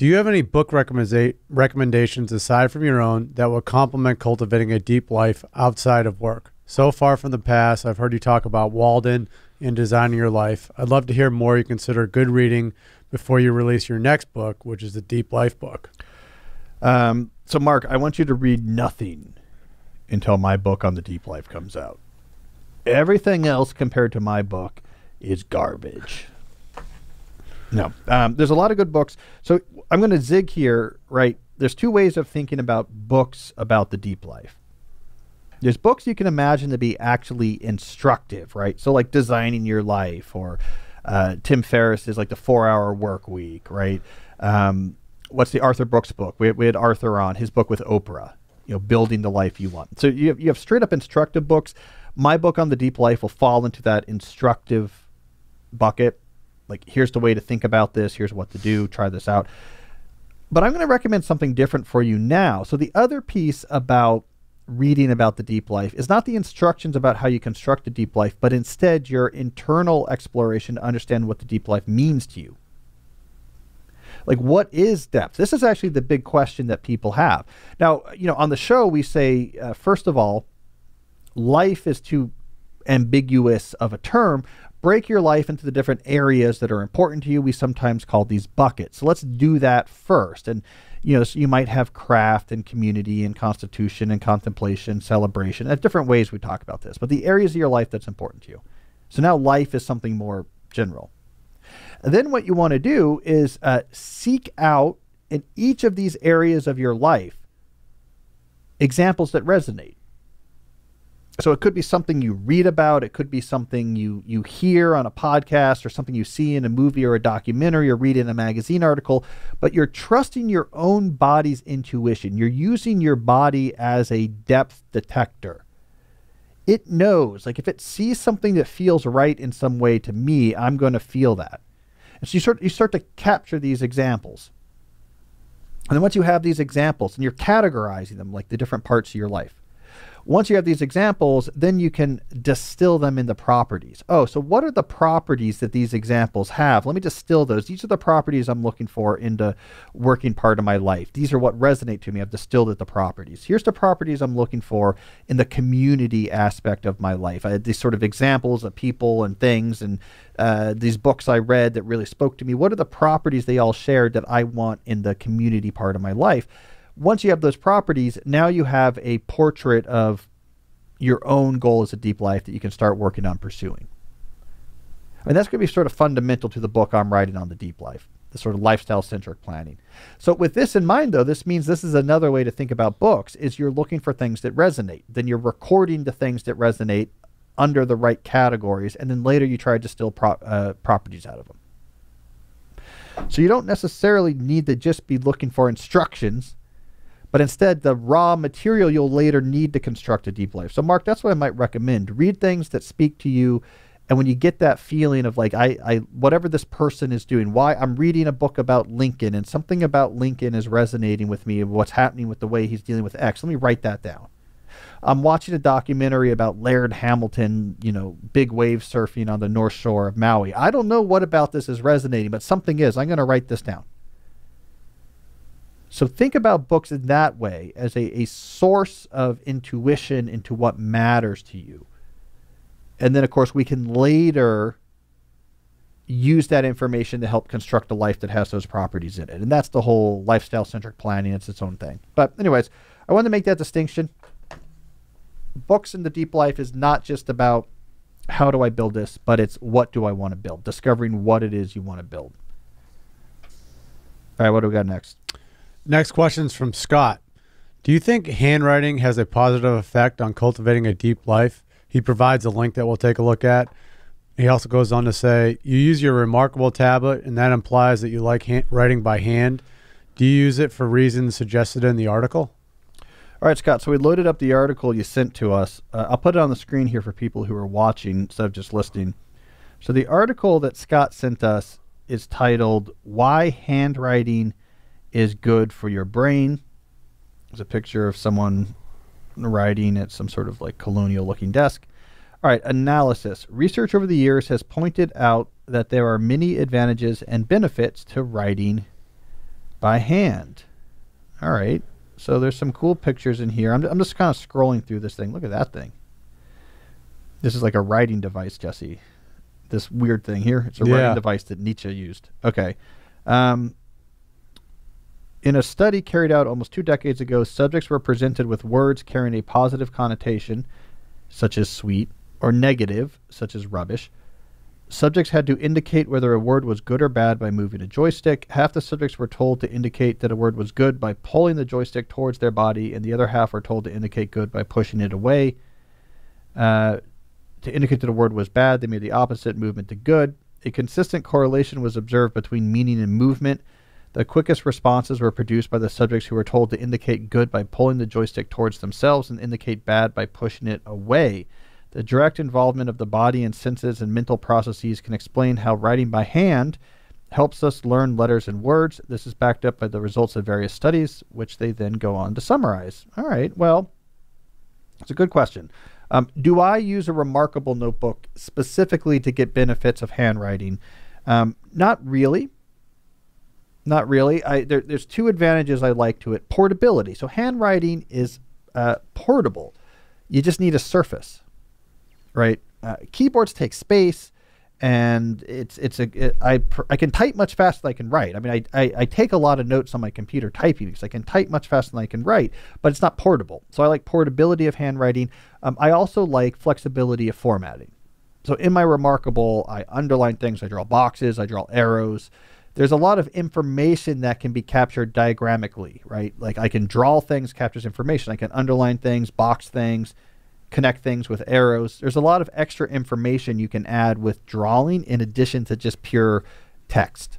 Do you have any book recommendations aside from your own that will complement cultivating a deep life outside of work? So far from the past, I've heard you talk about Walden and designing your life. I'd love to hear more you consider good reading before you release your next book, which is the Deep Life book. So Mark, I want you to read nothing until my book on the deep life comes out. Everything else compared to my book is garbage. No, there's a lot of good books. So I'm going to zig here, right? There's two ways of thinking about books about the deep life. There's books you can imagine to be actually instructive, right? So like Designing Your Life, or Tim Ferriss is like the 4-Hour Work Week, right? What's the Arthur Brooks book? We had Arthur on, his book with Oprah, Building the Life You Want. So you have straight up instructive books. My book on the deep life will fall into that instructive bucket. Like, here's the way to think about this. Here's what to do. Try this out. But I'm going to recommend something different for you now. So the other piece about reading about the deep life is not the instructions about how you construct a deep life, but instead your internal exploration to understand what the deep life means to you. Like, what is depth? This is actually the big question that people have. Now, on the show, we say, first of all, life is too ambiguous of a term. Break your life into the different areas that are important to you. We sometimes call these buckets. So let's do that first. And, so you might have craft and community and constitution and contemplation, celebration. There's different ways we talk about this, but the areas of your life that's important to you. So now life is something more general. And then what you want to do is seek out in each of these areas of your life examples that resonate. So it could be something you read about. It could be something you hear on a podcast, or something you see in a movie or a documentary, or read in a magazine article. But you're trusting your own body's intuition. You're using your body as a depth detector. It knows, like, if it sees something that feels right in some way to me, I'm going to feel that. And so you start to capture these examples. And then once you have these examples and you're categorizing them, like the different parts of your life, once you have these examples, then you can distill them into properties. Oh, so what are the properties that these examples have? Let me distill those. These are the properties I'm looking for in the working part of my life. These are what resonate to me. I've distilled it, the properties. Here's the properties I'm looking for in the community aspect of my life. I had these sort of examples of people and things, and these books I read that really spoke to me. What are the properties they all shared that I want in the community part of my life? Once you have those properties, now you have a portrait of your own goal as a deep life that you can start working on pursuing. And that's going to be sort of fundamental to the book I'm writing on the deep life, the sort of lifestyle-centric planning. So with this in mind, though, this means this is another way to think about books, is you're looking for things that resonate. Then you're recording the things that resonate under the right categories, and then later you try to distill properties out of them. So you don't necessarily need to just be looking for instructions, but instead the raw material you'll later need to construct a deep life. So Mark, that's what I might recommend. Read things that speak to you. And when you get that feeling of like, whatever this person is doing, why I'm reading a book about Lincoln and something about Lincoln is resonating with me, of what's happening with the way he's dealing with X. Let me write that down. I'm watching a documentary about Laird Hamilton, big wave surfing on the North Shore of Maui. I don't know what about this is resonating, but something is. I'm going to write this down. So think about books in that way, as a source of intuition into what matters to you. And then, of course, we can later use that information to help construct a life that has those properties in it. And that's the whole lifestyle-centric planning. It's its own thing. But anyways, I wanted to make that distinction. Books in the deep life is not just about how do I build this, but it's what do I want to build, discovering what it is you want to build. All right, what do we got next? Next question is from Scott. Do you think handwriting has a positive effect on cultivating a deep life? He provides a link that we'll take a look at. He also goes on to say, you use your remarkable tablet, and that implies that you like writing by hand. Do you use it for reasons suggested in the article? All right, Scott, so we loaded up the article you sent to us. I'll put it on the screen here for people who are watching instead of just listening. So the article that Scott sent us is titled, Why Handwriting is Good for Your Brain. There's a picture of someone writing at some sort of like colonial looking desk. All right, analysis. Research over the years has pointed out that there are many advantages and benefits to writing by hand. All right. So there's some cool pictures in here. I'm just kind of scrolling through this thing. Look at that thing. This is like a writing device, Jesse. This weird thing here. It's a writing device that Nietzsche used. Okay. In a study carried out almost 2 decades ago, subjects were presented with words carrying a positive connotation, such as sweet, or negative, such as rubbish. Subjects had to indicate whether a word was good or bad by moving a joystick. Half the subjects were told to indicate that a word was good by pulling the joystick towards their body, and the other half were told to indicate good by pushing it away. To indicate that a word was bad, they made the opposite movement to good. A consistent correlation was observed between meaning and movement. The quickest responses were produced by the subjects who were told to indicate good by pulling the joystick towards themselves and indicate bad by pushing it away. The direct involvement of the body and senses and mental processes can explain how writing by hand helps us learn letters and words. This is backed up by the results of various studies, which they then go on to summarize. All right, well, it's a good question. Do I use a remarkable notebook specifically to get benefits of handwriting? Not really. Not really. There's 2 advantages I like to it. Portability. So handwriting is portable. You just need a surface. Right, keyboards take space, and I can type much faster than I can write. I mean, I take a lot of notes on my computer typing because I can type much faster than I can write, but it's not portable. So I like portability of handwriting. I also like flexibility of formatting. So in my Remarkable, I underline things, I draw boxes, I draw arrows. There's a lot of information that can be captured diagrammically, right? Like I can draw things, captures information. I can underline things, box things, connect things with arrows. There's a lot of extra information you can add with drawing in addition to just pure text.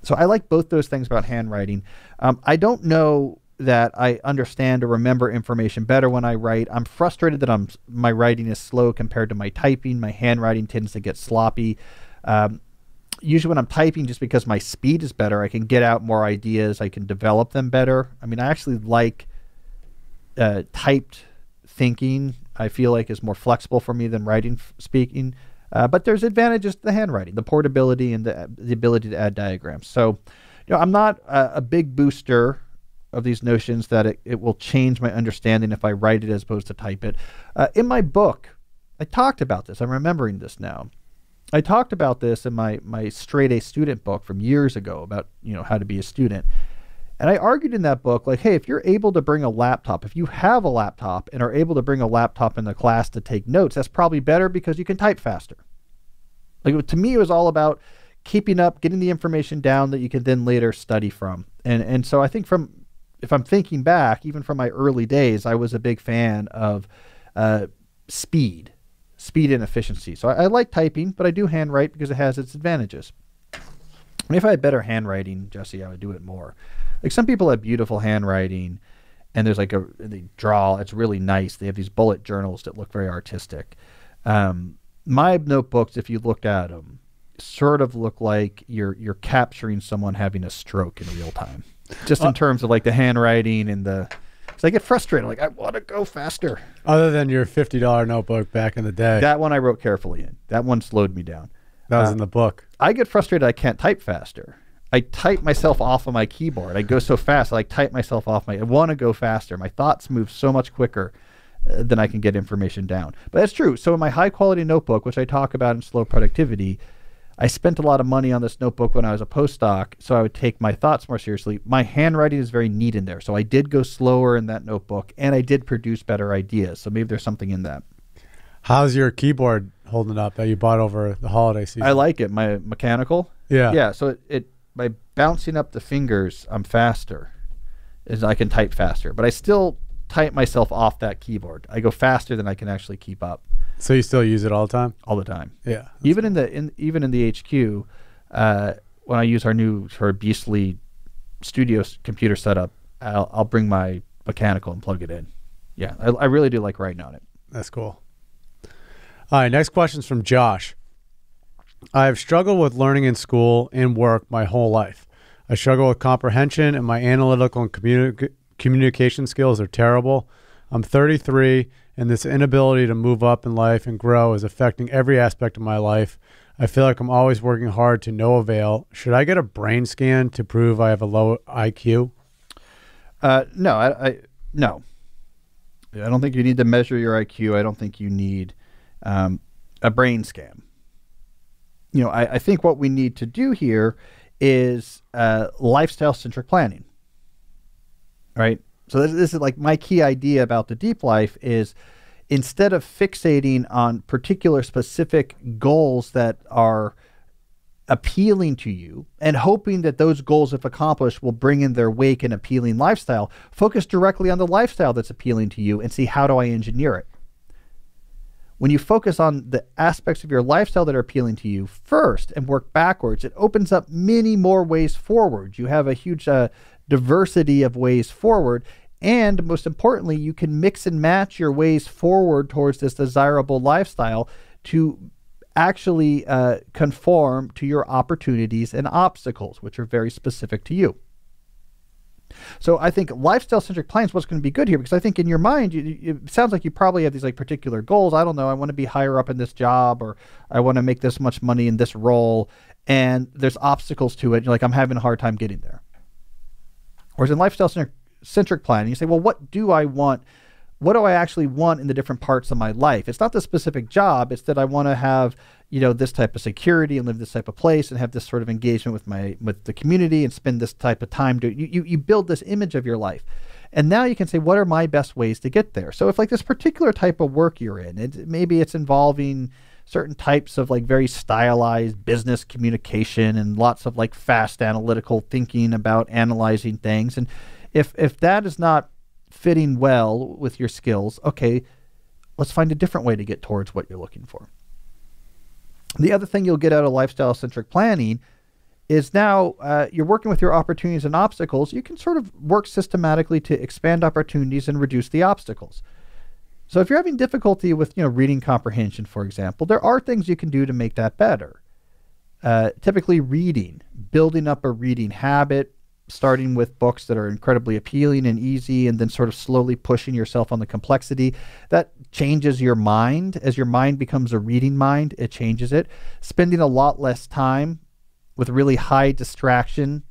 So I like both those things about handwriting. I don't know that I understand or remember information better when I write. I'm frustrated that my writing is slow compared to my typing. My handwriting tends to get sloppy. Usually when I'm typing, just because my speed is better, I can get out more ideas. I can develop them better. I mean, I actually like typed thinking. I feel like is more flexible for me than writing, speaking. But there's advantages to the handwriting, the portability and the ability to add diagrams. So, I'm not a big booster of these notions that it will change my understanding if I write it as opposed to type it. In my book, I talked about this. I'm remembering this now. I talked about this in my straight A student book from years ago about, how to be a student. And I argued in that book, like, hey, if you're able to bring a laptop, if you have a laptop and are able to bring a laptop in the class to take notes, that's probably better because you can type faster. Like, to me, it was all about keeping up, getting the information down that you can then later study from. And so I think if I'm thinking back, even from my early days, I was a big fan of speed and efficiency. So I like typing, but I do handwrite because it has its advantages. If I had better handwriting, Jesse, I would do it more. Like some people have beautiful handwriting and there's they draw, it's really nice. They have these bullet journals that look very artistic. My notebooks, if you looked at them, sort of look like you're capturing someone having a stroke in real time. Just in terms of like the handwriting and because I get frustrated. Like, I want to go faster. Other than your $50 notebook back in the day. That one I wrote carefully in. That one slowed me down. That was in the book. I get frustrated I can't type faster. I type myself off of my keyboard. I go so fast. I type myself off. I want to go faster. My thoughts move so much quicker than I can get information down. But that's true. So in my high quality notebook, which I talk about in Slow Productivity, I spent a lot of money on this notebook when I was a postdoc, so I would take my thoughts more seriously. My handwriting is very neat in there. So I did go slower in that notebook, and I did produce better ideas. So maybe there's something in that. How's your keyboard holding up that you bought over the holiday season? I like it. My mechanical. Yeah. Yeah. So it by bouncing up the fingers, I'm faster. I can type faster, but I still type myself off that keyboard. I go faster than I can actually keep up. So you still use it all the time? All the time. Yeah. Even in the HQ, when I use our beastly studio computer setup, I'll bring my mechanical and plug it in. Yeah, I really do like writing on it. That's cool. All right, next question is from Josh. I have struggled with learning in school and work my whole life. I struggle with comprehension, and my analytical and communication skills are terrible. I'm 33, and this inability to move up in life and grow is affecting every aspect of my life. I feel like I'm always working hard to no avail. Should I get a brain scan to prove I have a low IQ? No. I don't think you need to measure your IQ. I don't think you need a brain scan. I think what we need to do here is lifestyle-centric planning, right? So this is like my key idea about the deep life is instead of fixating on particular specific goals that are appealing to you and hoping that those goals, if accomplished, will bring in their wake an appealing lifestyle, focus directly on the lifestyle that's appealing to you and see, how do I engineer it? When you focus on the aspects of your lifestyle that are appealing to you first and work backwards, it opens up many more ways forward. You have a huge diversity of ways forward. And most importantly, you can mix and match your ways forward towards this desirable lifestyle to actually conform to your opportunities and obstacles, which are very specific to you. So I think lifestyle-centric planning is what's going to be good here, because I think in your mind, it sounds like you probably have these like particular goals. I don't know, I want to be higher up in this job, or I want to make this much money in this role, and there's obstacles to it. You're like, I'm having a hard time getting there. Whereas in lifestyle-centric planning, you say, well, what do I want? What do I actually want in the different parts of my life? It's not the specific job. It's that I want to have, this type of security and live this type of place and have this sort of engagement with the community and spend this type of time. You build this image of your life. And now you can say, what are my best ways to get there? So if like this particular type of work you're in, maybe it's involving certain types of like very stylized business communication and lots of like fast analytical thinking about analyzing things. And if that is not fitting well with your skills, okay, let's find a different way to get towards what you're looking for. The other thing you'll get out of lifestyle-centric planning is now you're working with your opportunities and obstacles. You can sort of work systematically to expand opportunities and reduce the obstacles. So if you're having difficulty with reading comprehension, for example, there are things you can do to make that better. Typically reading, building up a reading habit, starting with books that are incredibly appealing and easy, and then sort of slowly pushing yourself on the complexity. That changes your mind. As your mind becomes a reading mind, it changes it. Spending a lot less time with really high distraction,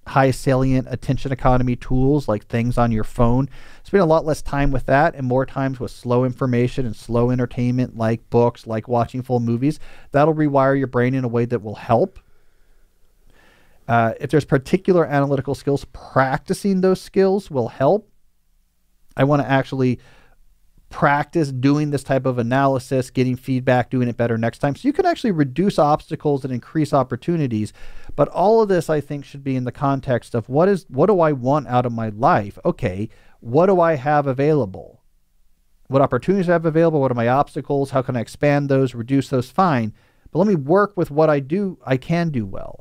high salient attention economy tools like things on your phone. Spend a lot less time with that and more times with slow information and slow entertainment like books, like watching full movies. That'll rewire your brain in a way that will help. If there's particular analytical skills, practicing those skills will help. I want to actually practice doing this type of analysis, getting feedback, doing it better next time. So you can actually reduce obstacles and increase opportunities. But all of this, I think, should be in the context of what do I want out of my life? Okay, what do I have available? What opportunities do I have available? What are my obstacles? How can I expand those, reduce those? Fine. But let me work with what I can do well,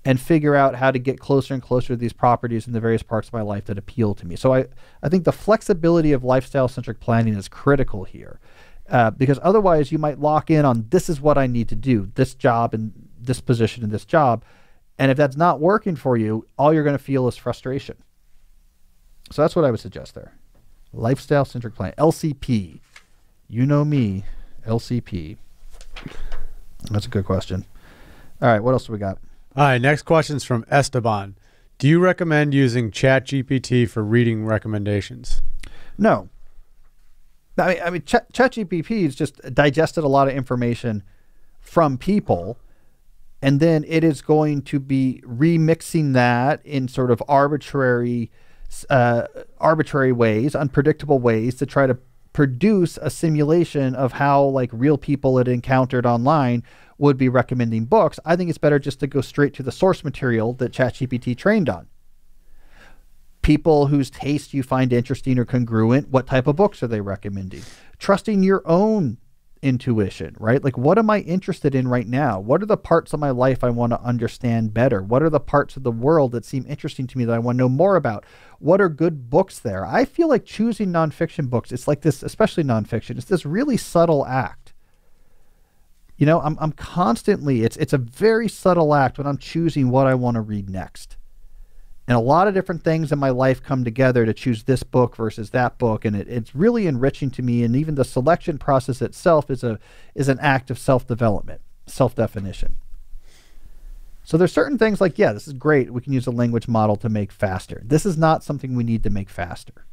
and figure out how to get closer and closer to these properties in the various parts of my life that appeal to me. So I think the flexibility of lifestyle-centric planning is critical here, because otherwise you might lock in on, this is what I need to do, this job and this position and this job. And if that's not working for you, all you're going to feel is frustration. So that's what I would suggest there. Lifestyle-centric planning, LCP. You know me, LCP. That's a good question. All right, what else do we got? All right, next question is from Esteban. Do you recommend using ChatGPT for reading recommendations? No. I mean, ChatGPT has just digested a lot of information from people, and then it is going to be remixing that in sort of arbitrary ways, unpredictable ways, to try to produce a simulation of how like real people it encountered online would be recommending books. I think it's better just to go straight to the source material that ChatGPT trained on. People whose taste you find interesting or congruent, what type of books are they recommending? Trusting your own intuition, right? Like, what am I interested in right now? What are the parts of my life I want to understand better? What are the parts of the world that seem interesting to me that I want to know more about? What are good books there? I feel like choosing nonfiction books, it's like this, especially nonfiction, it's this really subtle act. I'm constantly, it's a very subtle act when I'm choosing what I want to read next. And a lot of different things in my life come together to choose this book versus that book. And it's really enriching to me. And even the selection process itself is an act of self-development. self-definition. So there's certain things like, yeah, this is great. We can use a language model to make faster. This is not something we need to make faster.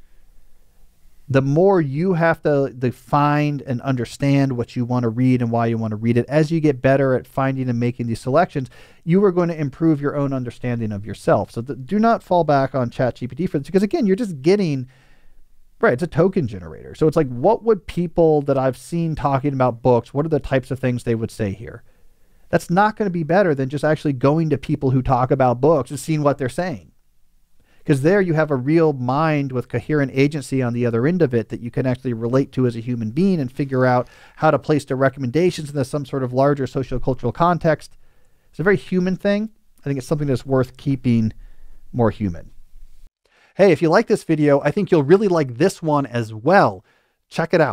The more you have to find and understand what you want to read and why you want to read it, as you get better at finding and making these selections, you are going to improve your own understanding of yourself. So do not fall back on ChatGPT for this, because again, you're just getting, right, it's a token generator. So it's like, what would people that I've seen talking about books, what are the types of things they would say here? That's not going to be better than just actually going to people who talk about books and seeing what they're saying. Because there you have a real mind with coherent agency on the other end of it that you can actually relate to as a human being and figure out how to place the recommendations into some sort of larger sociocultural context. It's a very human thing. I think it's something that's worth keeping more human. Hey, if you like this video, I think you'll really like this one as well. Check it out.